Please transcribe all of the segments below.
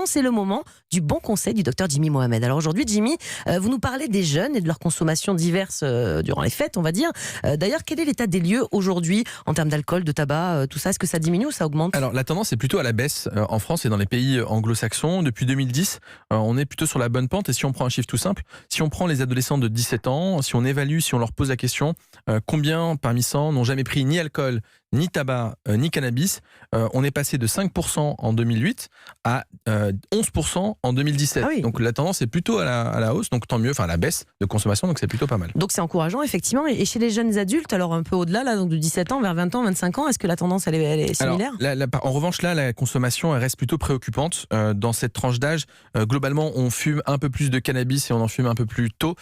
c'est le moment du bon conseil du docteur Jimmy Mohamed. Alors aujourd'hui, Jimmy, vous nous parlez des jeunes et de leur consommation diverse durant les fêtes, on va dire. D'ailleurs, quel est l'état des lieux aujourd'hui en termes d'alcool, de tabac, tout ça? Est-ce que ça diminue ou ça augmente? Alors la tendance est plutôt à la baisse en France et dans les pays anglo-saxons. Depuis 2010, on est plutôt sur la bonne pente. Et si on prend un chiffre tout simple, si on prend les adolescents de 17 ans, si on évalue, si on leur pose la question, combien parmi 100 n'ont jamais pris ni alcool, ni tabac, ni cannabis, on est passé de 5% en 2008 à 11% en 2017. Ah oui. Donc la tendance est plutôt à la hausse, donc tant mieux, enfin à la baisse de consommation, donc c'est plutôt pas mal. Donc c'est encourageant, effectivement. Et chez les jeunes adultes, alors un peu au-delà, là, donc de 17 ans vers 20 ans, 25 ans, est-ce que la tendance elle est similaire? Alors, en revanche, là, la consommation elle reste plutôt préoccupante. Dans cette tranche d'âge, globalement, on fume un peu plus de cannabis et on en fume un peu plus tôt.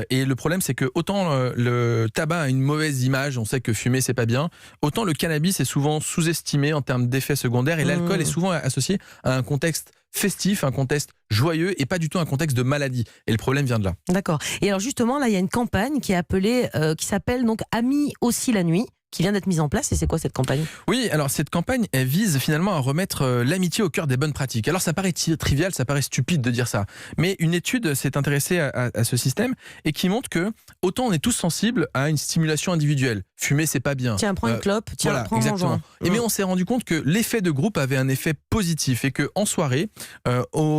Et le problème, c'est que autant le tabac a une mauvaise image, on sait que fumer, c'est pas bien, autant le cannabis est souvent sous-estimé en termes d'effets secondaires et l'alcool est souvent associé à un contexte festif, un contexte joyeux et pas du tout un contexte de maladie. Et le problème vient de là. D'accord. Et alors justement, là, il y a une campagne qui est appelée, qui s'appelle donc Amis aussi la nuit, qui vient d'être mise en place. Et c'est quoi cette campagne? Oui, alors cette campagne, elle vise finalement à remettre l'amitié au cœur des bonnes pratiques. Alors ça paraît trivial, ça paraît stupide de dire ça, mais une étude s'est intéressée à ce système et qui montre que autant on est tous sensibles à une stimulation individuelle. Fumer, c'est pas bien. Tiens, prends une clope, tiens, voilà, prends un exactement. joint. Et mais on s'est rendu compte que l'effet de groupe avait un effet positif et que en soirée,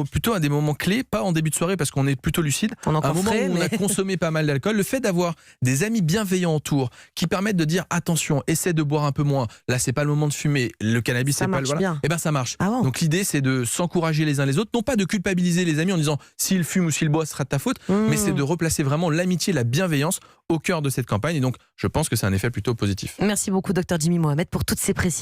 plutôt à des moments clés, pas en début de soirée parce qu'on est plutôt lucide, On est encore à un moment frais, où on mais- a consommé pas mal d'alcool, le fait d'avoir des amis bienveillants autour qui permettent de dire attention, essaie de boire un peu moins. Là, c'est pas le moment de fumer. Le cannabis, Ça c'est pas le marche bien. Et ben ça marche. Ah bon? Donc l'idée, c'est de s'encourager les uns les autres, non pas de culpabiliser les amis en disant s'il fume ou s'il boit, ce sera de ta faute, mais c'est de replacer vraiment l'amitié, la bienveillance au cœur de cette campagne. Et donc, je pense que c'est un effet plutôt positif. Merci beaucoup, docteur Jimmy Mohamed, pour toutes ces précisions.